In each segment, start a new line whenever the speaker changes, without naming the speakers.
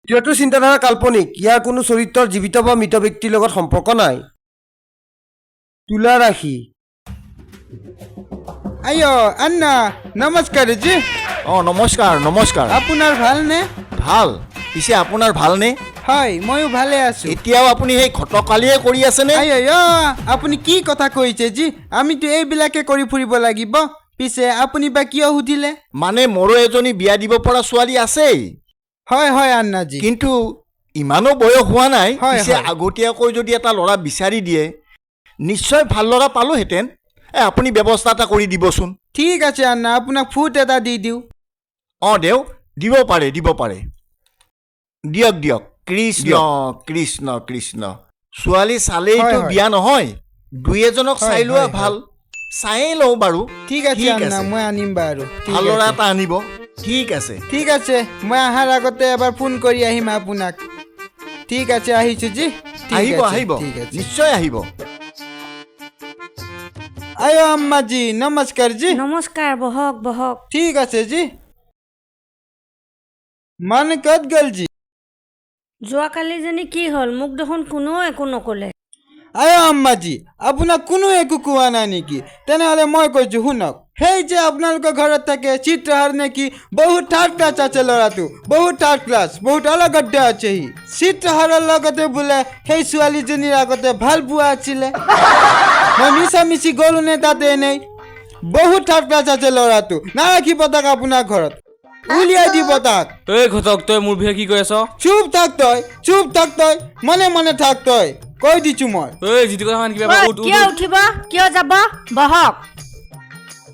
দ্বিতীয়টো চিন্তাধাৰা কাল্পনিক। ইয়াৰ কোনো চৰিত্ৰৰ জীৱিত বা মৃত ব্যক্তিৰ লগত সম্পৰ্ক নাই। তুলা ৰাশি।
আইও আন্না নমস্কাৰ জি।
নমস্কাৰ নমস্কাৰ।
আপোনাৰ ভালনে?
ভাল। পিছে আপোনাৰ ভালনে?
হয় ময়ো ভালে আছো।
এতিয়াও আপুনি সেই ঘটকালিয়ে কৰি আছেনে?
আইও আপুনি কি কথা কৈছে জি? আমিতো এইবিলাকে কৰি ফুৰিব লাগিব। পিছে আপুনি বা কিয় সুধিলে?
মানে মোৰো এজনী বিয়া দিব পৰা ছোৱালী আছেই।
হয় হয় আন্নাজি।
কিন্তু ইমানো বয়স হোৱা নাই।
হয়,
পিছে
হয়।
আগতীয়াকৈ যদি এটা ল'ৰা বিচাৰি দিয়ে নিশ্চয় ভাল ল'ৰা পালোহেঁতেন। আপুনি ব্যৱস্থা এটা কৰি দিবচোন।
ঠিক আছে আন্না, আপোনাক ফুট এটা দি দিওঁ।
দেও দিব পাৰে দিব পাৰে। দিয়ক দিয়ক। কৃষ্ণ কৃষ্ণ কৃষ্ণ। ছোৱালী চালেইতো
হয়, হয়।
বিয়া নহয়, দুই এজনক
হয়,
চাই লোৱা
হয়,
ভাল। চায়ে লওঁ বাৰু।
ঠিক আছে আন্না, মই আনিম বাৰু।
ভাল ল'ৰা এটা আনিব। ঠিক আছে
ঠিক আছে, মই অহাৰ আগতে এবাৰ ফোন কৰি আহিম আপোনাক। ঠিক আছে আহিছো জি। ঠিক
আহিব
আছে,
আহিব
ঠিক আছে।
নিশ্চয় আহিব।
আইও আম্মাজি নমস্কাৰ জি।
নমস্কাৰ, বহক বহক।
ঠিক আছে জি। মানে ক'ত গ'ল জি?
যোৱাকালিজনী কি হ'ল? মোক দেখোন কোনেও একো নক'লে।
আইও আম্মাজি, আপোনাক কোনো একো কোৱা নাই নেকি? তেনেহ'লে মই কৈছো শুনক। সেই যে আপোনালোকৰ ঘৰত থাকে চিত্ৰহাৰ নেকি, বহুত থাৰ্ড ক্লাছ আছে ল'ৰাটো, বহুত থাৰ্ড ক্লাছ, বহুত অলগত আছে সি। চিত্ৰহাৰৰ লগতে বোলে সেই ছোৱালীজনীৰ আগতে ভাল পোৱা আছিলে। মই মিছামিছি গ'লো নে তাতে এনেই? বহুত থাৰ্ড ক্লাছ আছে ল'ৰাটো, নাৰাখিব তাক আপোনাৰ ঘৰত, উলিয়াই দিব তাক।
এই ঘটক, তই মোৰ বিষয়ে কি কৈ আছ?
চুপ থাক তই, চুপ থাক তই, মনে মনে থাক তই, কৈ দিছো মই।
এই যিটো কথা কিবা
ঐ, কিয় উঠিব, কিয় যাব? বহক।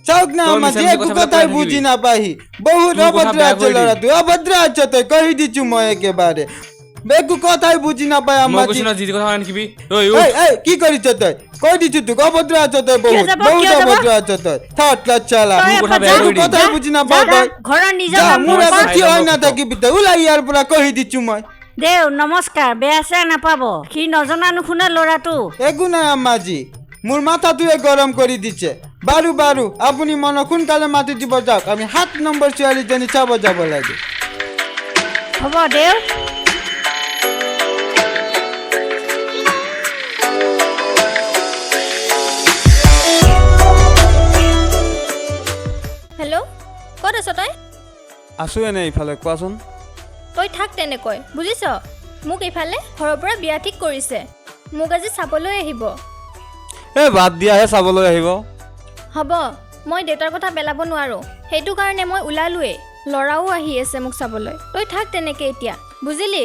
চাওক না
তই
আমাৰ
মিছা
যে
মিছি
একো
কথাবিলাক
কথাই
কৈ
বুজি
থাকিবি।
নাপাহি, বহুত
তোৰ কথা
অভদ্ৰ
বেয়া
আছে
কৰি দিম।
ল'ৰাটো, অভদ্ৰ আছে তই, কৈ দিছো মই একেবাৰে। একো কথাই বুজি নাপায়
মই
আমাৰ।
কৈছো না যিটো কথা নিকিবি।
এই কি কৰিছ তই? কৈ দিছো তোক, অভদ্ৰ আছ তই,
কিয়
বহুত
যাব,
বহুত
কিয় যাব?
অভদ্ৰ আছ তই, থাৰ্ড ক্লাছ চালা।
তই
কথা
এপাক
বেয়া
যা,
কৰি দিম।
কথাই বুজি নাপাওঁ তই।
ঘৰৰ নিজৰ
যা,
কাম
মোৰ
কৰ।
আগত
চাই
থিয়
ল'ম
হৈ
মই
নাথাকিবি তই, ওলাই ইয়াৰ পৰা, কৈ দিছো মই।
দেও নমস্কাৰ, বেয়া চেয়া নাপাব। সি নজনা নুশুনা ল'ৰাটো।
একো নাই আম্মাজি, মোৰ মাথাটোৱে গৰম কৰি দিছে। বাৰু বাৰু, আপুনি মনক সোনকালে মাতি দিব যাওক, আমি 7 নম্বৰ ছোৱালীজনী চাব যাব লাগে।
হ'ব দেও।
হেল্ল', ক'ত আছ তই?
আছো এনে ইফালে, কোৱাচোন।
তই থাক তেনেকৈ, বুজিছ? মোক ইফালে ঘৰৰ পৰা বিয়া ঠিক কৰিছে, মোক আজি চাবলৈ আহিব।
এই বাদ দিয়াহে চাবলৈ আহিব।
হ'ব, মই দেউতাৰ কথা পেলাব নোৱাৰোঁ, সেইটো কাৰণে মই ওলালোৱেই। ল'ৰাও আহি আছে মোক চাবলৈ। তই থাক তেনেকৈ এতিয়া, বুজিলি?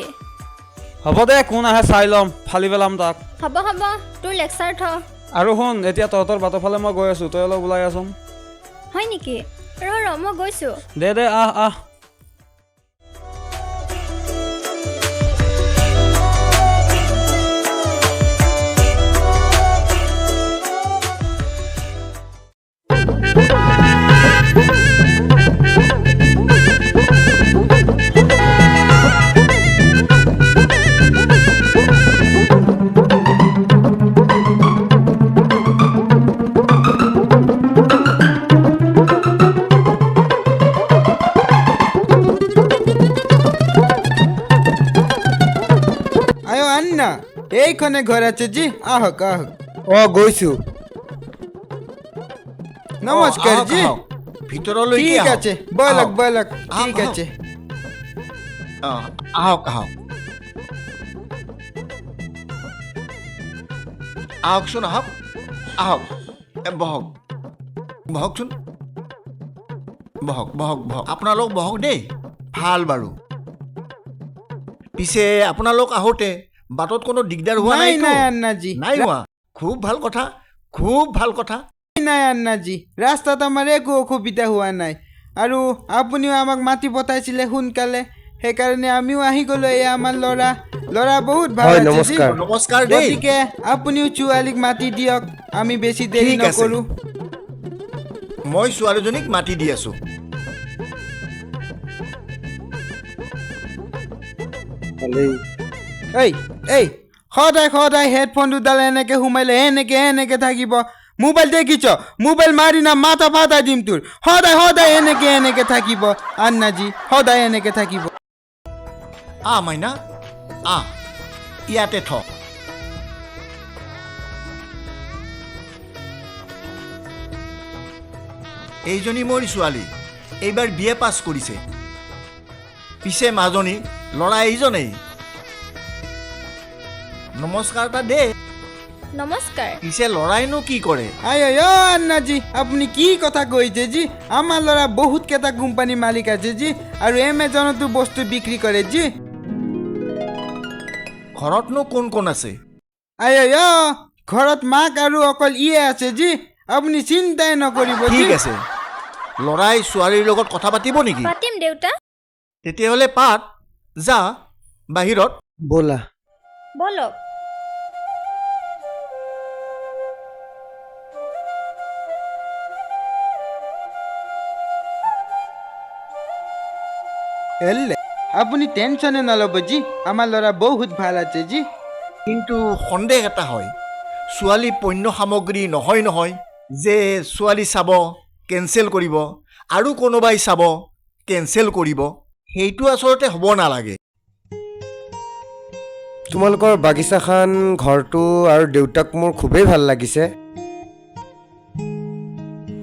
হ'ব দে, কোন আহে চাই ল'ম, ফালি পেলাম তাক।
হ'ব হ'ব, তোৰ লেকচাৰ থ।
আৰু শুন, এতিয়া তহঁতৰ বাটৰ ফালে মই গৈ আছো, তই অলপ ওলাই আছোন।
হয় নেকি? ৰ মই গৈছোঁ।
দে দে, আহ আহ।
আইও আন্না, এইখনে ঘৰ আছে জি, আহক আহক।
গৈছো।
নমস্কাৰ
আহক,
জি।
আহক। ভিতৰলৈকে
ঠিক
আহক।
আছে, বলক
আহক।
বলক,
আহক,
ঠিক
আহক।
আছে।
আহক আহক আহকচোন, আহক আহক। বহক বহকচোন, বহক বহক বহক। আপোনালোক বহক দেই, ভাল বাৰু। পিছে আপোনালোক আহোঁতে বাটত কোনো দিগদাৰ হোৱা
নাই
নাইতো?
নাই আন্নাজি,
নাই হোৱা? খুব ভাল কথা, খুব ভাল কথা।
নাই আন্নাজি, ৰাস্তাত আমাৰ একো অসুবিধা হোৱা নাই। আৰু আপুনিও আমাক মাতি পঠাইছিলে সোনকালে, সেইকাৰণে আমিও আহি গ'লো। এয়া আমাৰ ল'ৰা বহুত ভাল
হয়,
আছে জি।
নমস্কাৰ।
নমস্কাৰ দেই।
গতিকে আপুনিও ছোৱালীক মাতি দিয়ক, আমি বেছি দেৰি
ঠিক আছে।
নকৰোঁ।
মই ছোৱালীজনীক মাতি দি আছোঁ।
এই এই সদায় সদায় হেডফোন দুডাল এনেকে সোমাইলে এনেকে থাকিব। মোবাইল দেখিছ, মোবাইল মাৰি না মাথা ফাটাই দিম তোৰ। সদায় সদায় এনেকে থাকিব আন্নাজি, সদায় এনেকে থাকিব।
মাইনা ইয়াতে থ এইজনী মোৰ ছোৱালী এইবাৰ BA পাছ কৰিছে পিছে মাজনী ল'ৰা এইজনেই নমস্কাৰ এটা দে
নমস্কাৰ
পিছে ল'ৰাইনো কি কৰে
আন্নাজি আপুনি কি কথা কৈছে জি আমাৰ ল'ৰা বহুত কেইটা কোম্পানী মালিক আছে জি আৰু এমেজনতো বস্তু বিক্ৰী কৰে জি
ঘৰতনো কোন কোন আছে
ঘৰত মাক আৰু অকল ইয়ে আছে জি আপুনি চিন্তাই নকৰিব জি
ঠিক আছে ল'ৰাই ছোৱালীৰ লগত কথা পাতিব নেকি
পাতিম দেউতা
তেতিয়াহ'লে পাত যা বাহিৰত
ব'লা
বলক
আপুনি টেনশ্যনে নল'ব জি আমাৰ ল'ৰা বহুত ভাল আছে জি
কিন্তু সন্দেহ এটা হয় ছোৱালী পণ্য সামগ্ৰী নহয় যে ছোৱালী চাব কেঞ্চেল কৰিব আৰু কোনোবাই চাব কেঞ্চেল কৰিব সেইটো আচলতে হ'ব নালাগে
তোমালোকৰ বাগিচাখন ঘৰটো আৰু দেউতাক মোৰ খুবেই ভাল লাগিছে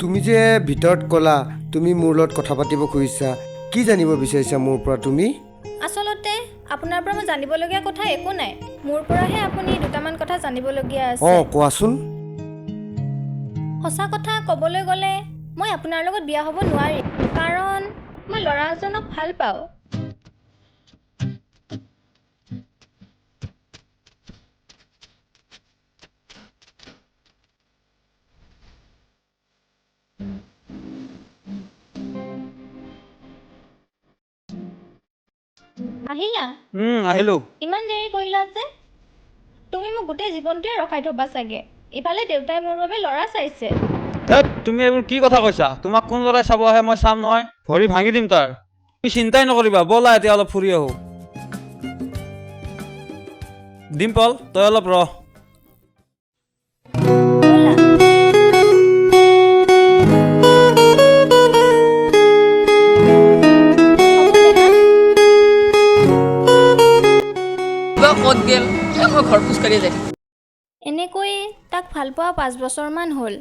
তুমি যে ভিতৰত ক'লা তুমি মোৰ লগত কথা পাতিব খুজিছা কি জানিব বিচাৰিছা মোৰ পৰা তুমি
আচলতে আপোনাৰ পৰা মই জানিবলগীয়া কথা একো নাই মোৰ পৰাহে আপুনি দুটামান কথা জানিবলগীয়া আছে
কোৱাচোন
সঁচা কথা ক'বলৈ গ'লে মই আপোনাৰ লগত বিয়া হ'ব নোৱাৰিম কাৰণ মই ল'ৰা এজনক ভাল পাওঁ আহিলা
আহিলো
ইমান দেৰি কৰিলা যে তুমি মোক গোটেই জীৱনটোৱে ৰখাই থবা চাগে ইফালে দেউতাই মোৰ বাবে ল'ৰা চাইছে
তুমি এইবোৰ কি কথা কৈছা তোমাক কোন ল'ৰাই চাব আহে মই চাম নহয় ভৰি ভাঙি দিম তাৰ তুমি চিন্তাই নকৰিবা ব'লা এতিয়া অলপ ফুৰি আহো ডিম্পল তই অলপ ৰহ
ক'ত গেল মই ঘৰ খোজকাঢ়ি যাই
এনেকৈ তাক ভাল পোৱা 5 বছৰমান হ'ল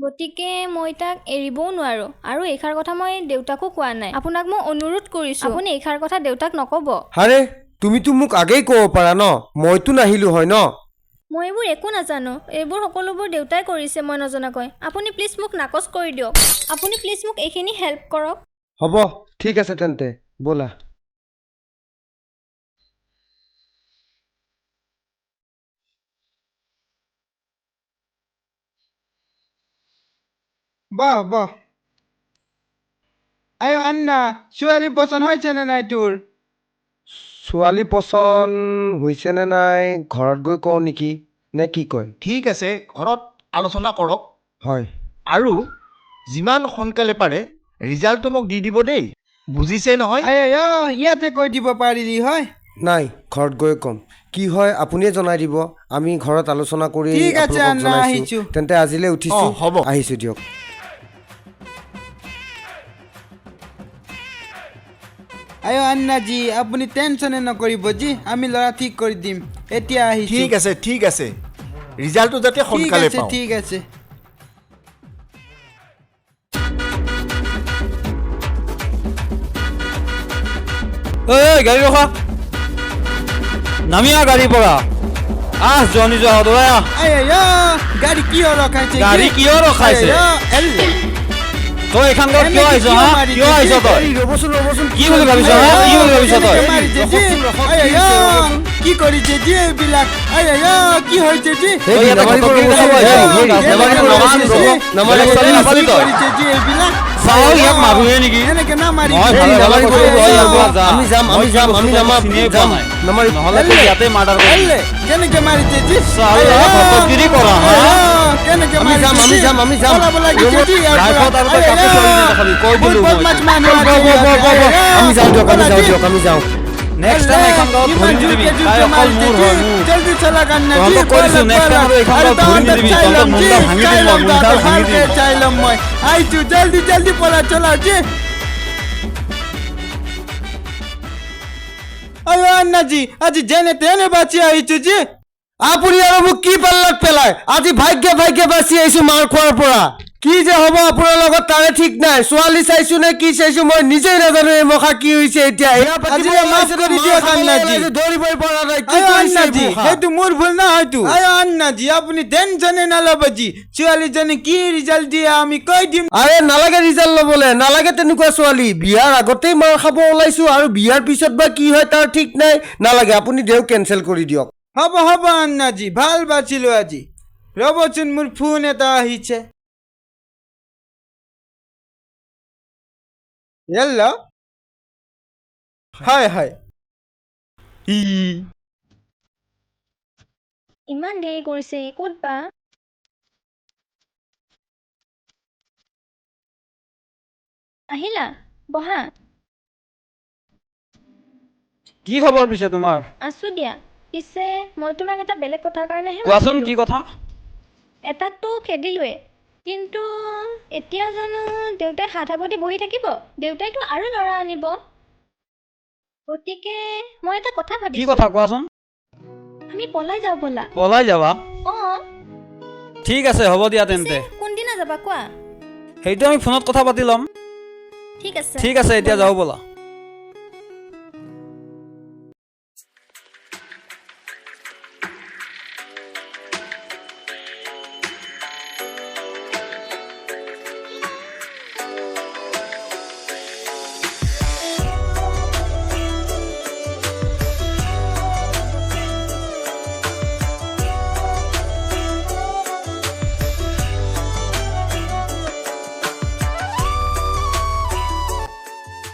গতিকে মই তাক এৰিবও নোৱাৰোঁ আৰু এইষাৰ কথা মই দেউতাকো কোৱা নাই আপোনাক মই অনুৰোধ কৰিছোঁ আপুনি এইষাৰ কথা দেউতাক নক'ব
আৰে তুমিতো মোক আগেই ক'ব পাৰা ন মইতো নাহিলোঁ হয় ন
মই এইবোৰ একো নাজানো এইবোৰ সকলোবোৰ দেউতাই কৰিছে মই নজনাকৈ আপুনি প্লিজ মোক নাকচ কৰি দিয়ক আপুনি প্লিজ মোক এইখিনি হেল্প কৰক
হ'ব ঠিক আছে তেন্তে ব'লা
বাহ আন্না ছোৱালী পচন্দ হৈছে নে নাই তোৰ
ছোৱালী পচন্দ হৈছে নে নাই ঘৰত গৈ কওঁ নেকি নে কি কয়
ঠিক আছে ঘৰত আলোচনা কৰক
হয়
আৰু যিমান সোনকালে পাৰে ৰিজাল্টটো মোক দি দিব দেই বুজিছে নহয়
ইয়াতে কৈ দিব পাৰিলি হয়
নাই ঘৰত গৈ ক'ম কি হয় আপুনিয়ে জনাই দিব আমি ঘৰত আলোচনা কৰি
ঠিক আছে,
আপোনালোকক
আন্না,
জনাইছোঁ।
আহিছোঁ।
তেন্তে আজিলৈ উঠিছোঁ
হ'ব।
আহিছোঁ দিয়ক
আন্নাজি আপুনি টেনশ্যনে নকৰিব জি আমি ল'ৰা ঠিক কৰি দিম এতিয়া আহিছোঁ
ঠিক আছে ৰিজাল্টটো যাতে
ঠিক
সোনকালে
আছে
পাওঁ
ঠিক আছে
এই গাড়ী ৰখা নামিয়া গাড়ীৰ পৰা যোৱানি যোৱা দৌৰাই
গাড়ী কিয় ৰখাইছে
গাড়ী কিয় ৰখাইছে তই এইখন গাঁৱত কিয় আহিছ হা কিয় আহিছ তই
ৰ'বচোন
কি বুলি ভাবিছ হা কি বুলি ভাবিছ তই
কি কৰিছে জি এইবিলাক কি হৈছে জি
তই ইয়াতে ঘটকীৰ দেখাব আহিছ
কি কৰিছে জি এইবিলাক
চাওঁ ইয়াক মাৰোৱে নেকি
এনেকে নামাৰি
মই ভালে ভালে কৈছোঁ,
আমি যাম
চিনিয়ে পোৱা নাই নহ'লে তোক ইয়াতে মাৰ্ডাৰ কৰি দিম।
কেনেকে মাৰিছে জি
চালা ঘটকগিৰি কৰা হা
কেনেকে
আমি যাম,
মাৰিছে
আমি যাম।
পলাব লাগিছে জি ইয়াৰ পৰা।
লাইফত আৰু তই কাকো ছোৱালী নেদেখাবি কৈ দিলোঁ মই
বদমাছ মানুহ আছে
আমি যাওঁ দিয়ক আমি যাওঁ
নেক্সট টাইম এইখন গাঁৱত ভৰি নিদিবি তাই অকল মোৰ হয় মোৰ
জলদি চলা কান্না জি
তহঁতক কৈ দিছোঁ, next time আৰু এইখন গাঁৱত ভৰি নিদিবি, তহঁতৰ মুণ্ডা ভাঙি দিম মই, মুণ্ডা ভাঙি দিম।
চাই ল'ম মই আহিছোঁ জলদি পলা চলা জি আইও আন্নাজি আজি যেনে তেনে বাচি আহিছো জি
আপুনি আৰু মোক কি পাল্লাত পেলাই আজি ভাগ্যে বাচি আহিছো মাৰ খোৱাৰ পৰা কি যে হ'ব আপোনাৰ লগত তাৰে ঠিক নাই ছোৱালী চাইছো নে কি চাইছো মই নিজেই নাজানো এই মখা কি হৈছে এতিয়া এয়া
আজি মাফ কৰি দিয়ক আন্নাজি
ধৰিবই পৰা নাই কি
আইও
কৰিছে এই
আন্নাজি
মখা?
সেইটো মোৰ ভুল নহয়তো আইও আন্নাজি আপুনি টেনচনে নল'ব জি ছোৱালীজনী কি ৰিজাল্ট দিয়ে আমি কৈ দিম
আৰে নালাগে ৰিজাল্ট ল'বলৈ নালাগে তেনেকুৱা ছোৱালী বিয়াৰ আগতেই মাৰ খাব ওলাইছো আৰু বিয়াৰ পিছত বা কি হয় তাৰ ঠিক নাই নালাগে আপুনি দেও কেনচেল কৰি দিয়ক
হ'ব আন্নাজি ভাল বাচিলো আজি ৰ'বচোন মোৰ ফোন এটা আহিছে হেল্ল' হয়
ইমান দেৰি কৰিছে ক'ত বা আহিলা বহা
কি খবৰ পিছে তোমাৰ
আছো দিয়া পিছে মই তোমাক এটা বেলেগ কথাৰ কাৰণেহে
কোৱাচোন
মাতিলো।
কি কথা
এটাকতো খেদিলোৱে কিন্তু এতিয়া জানো দেউতাই হাত সাৱটি বহি থাকিব দেউতাইতো আৰু ল'ৰা আনিব গতিকে মই এটা কথা
কি
ভাবিছো
কথা কোৱাচোন
আমি পলাই যাওঁ ব'লা
পলাই যাবা
অঁ
ঠিক আছে হ'ব দিয়া তেন্তে
কোনদিনা যাবা কোৱা
সেইটো আমি ফোনত কথা পাতি ল'ম ঠিক আছে এতিয়া যাওঁ ব'লা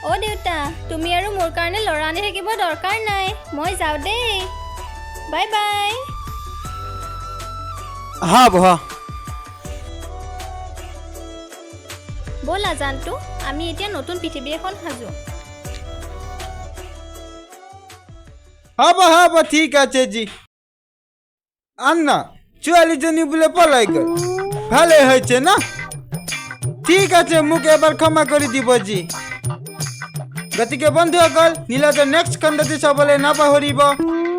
অ' দেউতা তুমি আৰু মোৰ কাৰণে ল'ৰা আনি থাকিব দৰকাৰ নাই মই যাওঁ দেই বাই বাই
হা বহা
ব'লা জানটো আমি এতিয়া নতুন পৃথিৱী এখন সাজো
হ'ব ঠিক আছে জি আন্না ছোৱালীজনী বোলে পলাই গ'ল ভালে হৈছে না ঠিক আছে মোক এবাৰ ক্ষমা কৰি দিব জি গতিকে বন্ধুসকল নীলাজৰ নেক্সট খণ্ডটো চাবলৈ নাপাহৰিব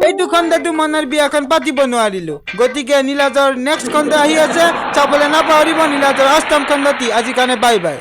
এইটো খণ্ডটো মনৰ বিয়াখন পাতিব নোৱাৰিলো গতিকে নীলাজৰ নেক্সট খণ্ড আহি আছে চাবলৈ নাপাহৰিব নীলাজৰ অষ্টম খণ্ডটি আজিৰ কাৰণে বাই বাই